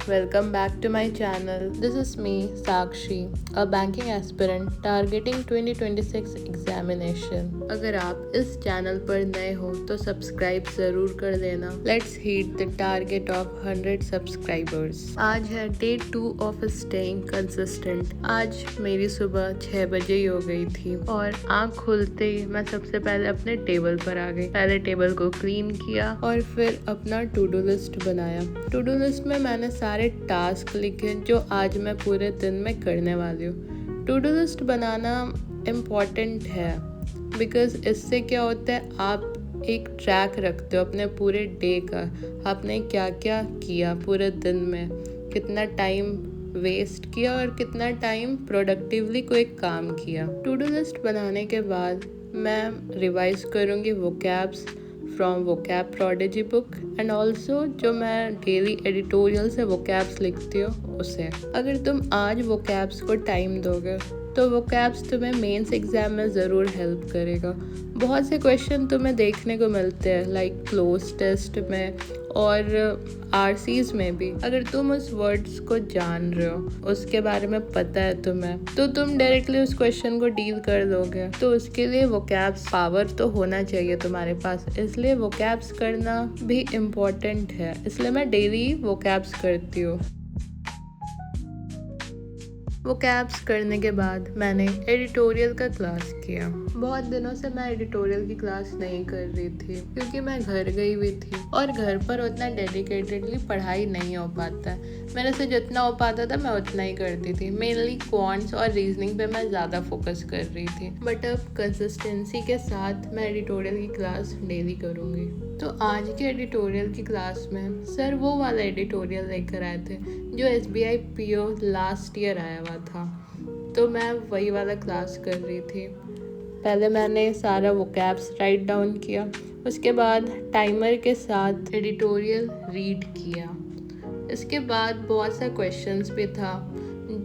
welcome back to my channel. This is me, Sakshi, a banking aspirant targeting 2026 examination. अगर आप इस channel पर नए हो तो सब्सक्राइब ज़रूर कर देना. Let's hit the target of 100 subscribers. आज है day 2 of staying consistent. आज मेरी सुबह 6 बजे ही हो गई थी और आँख खुलते ही मैं सबसे पहले अपने टेबल पर आ गई. पहले टेबल को क्लीन किया और फिर अपना टू डू लिस्ट बनाया. टू डू लिस्ट में मैंने सारे टास्क लिखे जो आज मैं पूरे दिन में करने वाली हूँ. टू डू लिस्ट बनाना इम्पॉर्टेंट है बिकॉज इससे क्या होता है, आप एक ट्रैक रखते हो अपने पूरे डे का. आपने क्या क्या किया पूरे दिन में, कितना टाइम वेस्ट किया और कितना टाइम प्रोडक्टिवली कोई काम किया. टू डू लिस्ट बनाने के बाद मैं रिवाइज करूँगी vocabs from vocab prodigy book and also जो मैं डेली एडिटोरियल से वोकैब्स लिखती हूँ उसे. अगर तुम आज वोकैब्स को टाइम दोगे तो वोकैब्स तुम्हें मेंस एग्ज़ाम में ज़रूर हेल्प करेगा. बहुत से क्वेश्चन तुम्हें देखने को मिलते हैं लाइक क्लोज टेस्ट में और आरसीज में भी. अगर तुम उस वर्ड्स को जान रहे हो, उसके बारे में पता है तुम्हें, तो तुम डायरेक्टली उस क्वेश्चन को डील कर दोगे. तो उसके लिए वोकैब्स पावर तो होना चाहिए तुम्हारे पास, इसलिए वोकैब्स करना भी इम्पोर्टेंट है. इसलिए मैं डेली वोकैब्स करती हूँ. वोकैब्स करने के बाद मैंने एडिटोरियल का क्लास किया. बहुत दिनों से मैं एडिटोरियल की क्लास नहीं कर रही थी क्योंकि मैं घर गई हुई थी और घर पर उतना डेडिकेटेडली पढ़ाई नहीं हो पाता है. मेरे से जितना हो पाता था मैं उतना ही करती थी. मेनली क्वांट्स और रीजनिंग पे मैं ज़्यादा फोकस कर रही थी. बट अब कंसिस्टेंसी के साथ मैं एडिटोरियल की क्लास डेली करूँगी. तो आज के एडिटोरियल की क्लास में सर वो वाला एडिटोरियल लेकर आए थे जो SBI PO लास्ट ईयर आया हुआ था. तो मैं वही वाला क्लास कर रही थी. पहले मैंने सारा वोकैब्स राइट डाउन किया, उसके बाद टाइमर के साथ एडिटोरियल रीड किया. इसके बाद बहुत सा क्वेश्चंस भी था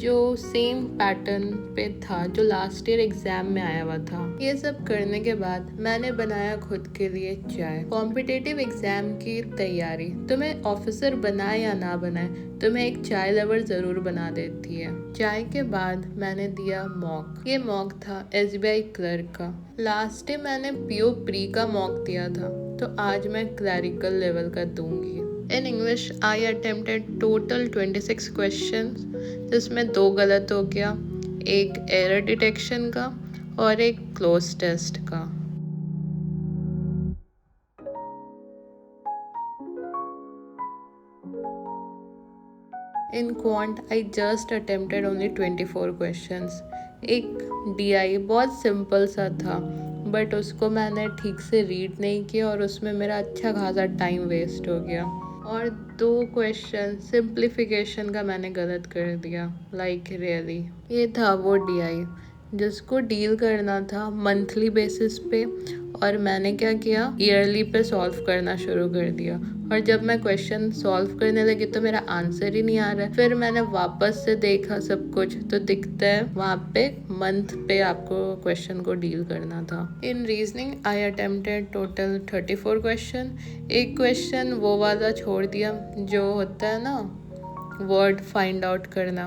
जो सेम पैटर्न पे था जो लास्ट ईयर एग्ज़ाम में आया हुआ था. ये सब करने के बाद मैंने बनाया खुद के लिए चाय. कॉम्पिटिटिव एग्ज़ाम की तैयारी तुम्हें ऑफिसर बनाए या ना बनाए, तुम्हें एक चाय लवर ज़रूर बना देती है. चाय के बाद मैंने दिया मॉक. ये मॉक था SBI क्लर्क का. लास्ट टाइम मैंने PO प्री का मॉक दिया था, तो आज मैं क्लरिकल लेवल का दूंगी. In English, I attempted total 26 questions, जिसमें 2 गलत हो गया, एक एरर डिटेक्शन का और एक क्लोज टेस्ट का. In Quant, I just attempted only 24 questions. एक DI बहुत सिंपल सा था बट उसको मैंने ठीक से रीड नहीं किया और उसमें मेरा अच्छा खासा टाइम वेस्ट हो गया. और 2 क्वेश्चन सिंप्लीफिकेशन का मैंने गलत कर दिया. Like really. ये था वो DI जिसको डील करना था मंथली बेसिस पे और मैंने क्या किया, ईयरली पे सॉल्व करना शुरू कर दिया. और जब मैं क्वेश्चन सॉल्व करने लगी तो मेरा आंसर ही नहीं आ रहा है. फिर मैंने वापस से देखा सब कुछ तो दिखता है वहाँ पे मंथ पे आपको क्वेश्चन को डील करना था. इन रीजनिंग आई अटेम्प्टेड टोटल 34 क्वेश्चन. एक क्वेश्चन वो वाला छोड़ दिया जो होता है ना वर्ड फाइंड आउट करना,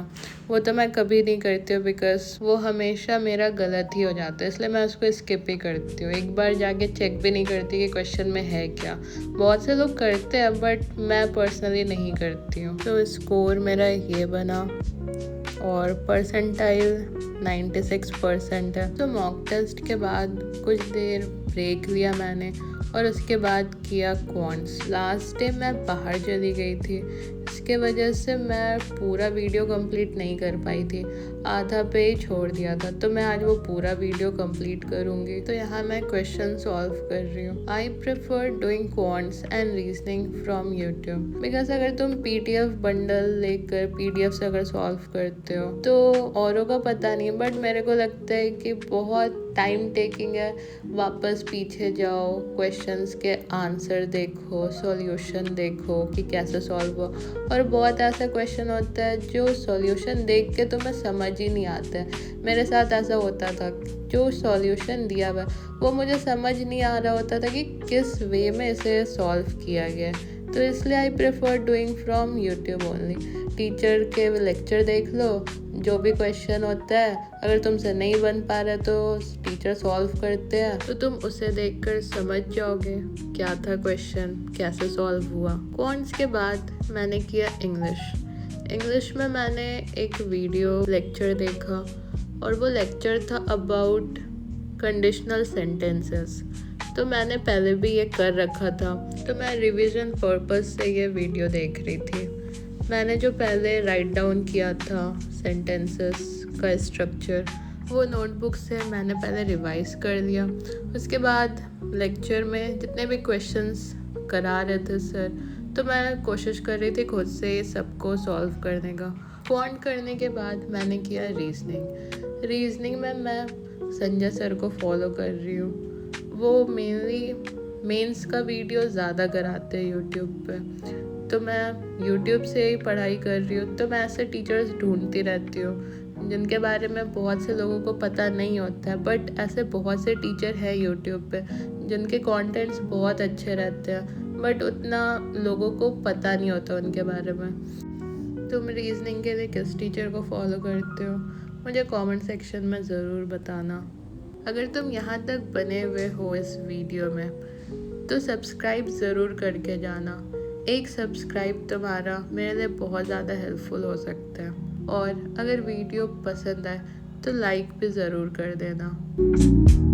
वो तो मैं कभी नहीं करती हूँ बिकॉज वो हमेशा मेरा गलत ही हो जाता है, इसलिए मैं उसको स्किप ही करती हूँ. एक बार जाके चेक भी नहीं करती कि क्वेश्चन में है क्या. बहुत से लोग करते हैं बट मैं पर्सनली नहीं करती हूँ. तो स्कोर मेरा ये बना और परसेंटाइल 96% है. तो मॉक टेस्ट के बाद कुछ देर ब्रेक लिया मैंने और उसके बाद किया क्वांट्स. लास्ट टाइम मैं बाहर चली गई थी, इसके वजह से मैं पूरा वीडियो कंप्लीट नहीं कर पाई थी, आधा पे ही छोड़ दिया था. तो मैं आज वो पूरा वीडियो कंप्लीट करूँगी. तो यहाँ मैं क्वेश्चन सॉल्व कर रही हूँ. I prefer doing quants and reasoning from YouTube because अगर तुम PDF बंडल लेकर PDF से अगर सॉल्व करते हो तो औरों का पता नहीं बट मेरे को लगता है कि बहुत टाइम टेकिंग है. वापस पीछे जाओ, क्वेश्चंस के आंसर देखो, सॉल्यूशन देखो कि कैसे सॉल्व हो. और बहुत ऐसा क्वेश्चन होता है जो सॉल्यूशन देख के तुम्हें समझ ही नहीं आता है. मेरे साथ ऐसा होता था, जो सॉल्यूशन दिया हुआ वो मुझे समझ नहीं आ रहा होता था कि किस वे में इसे सॉल्व किया गया. तो इसलिए I prefer doing from YouTube only. Teacher के लेक्चर देख लो, जो भी क्वेश्चन होता है अगर तुमसे नहीं बन पा रहा तो टीचर सॉल्व करते हैं, तो तुम उसे देखकर समझ जाओगे क्या था क्वेश्चन, कैसे सॉल्व हुआ। क्वांट्स के बाद मैंने किया इंग्लिश में मैंने एक वीडियो लेक्चर देखा और वो लेक्चर था अबाउट कंडीशनल सेंटेंसेस। तो मैंने पहले भी ये कर रखा था, तो मैं रिवीजन पर्पस से ये वीडियो देख रही थी। मैंने जो पहले राइट डाउन किया था सेंटेंसेस का स्ट्रक्चर, वो नोटबुक से मैंने पहले रिवाइज कर लिया। उसके बाद लेक्चर में जितने भी क्वेश्चंस करा रहे थे सर, तो मैं कोशिश कर रही थी खुद से ये सबको सॉल्व करने का। फॉन्ट करने के बाद मैंने किया रीजनिंग में मैं संजय सर को फॉलो कर रही हूँ। वो मेंस का वीडियो ज़्यादा कराते हैं यूट्यूब पे, तो मैं यूट्यूब से ही पढ़ाई कर रही हूँ। तो मैं ऐसे टीचर्स ढूंढती रहती हूँ जिनके बारे में बहुत से लोगों को पता नहीं होता है, बट ऐसे बहुत से टीचर हैं यूट्यूब पे जिनके कंटेंट्स बहुत अच्छे रहते हैं, बट उतना लोगों को पता नहीं होता उनके बारे में। तुम रीजनिंग के लिए किस टीचर को फॉलो करते हो, मुझे कमेंट सेक्शन में ज़रूर बताना। अगर तुम यहाँ तक बने हुए हो इस वीडियो में तो सब्सक्राइब ज़रूर करके जाना। एक सब्सक्राइब तुम्हारा मेरे लिए बहुत ज़्यादा हेल्पफुल हो सकता है, और अगर वीडियो पसंद आए तो लाइक भी ज़रूर कर देना।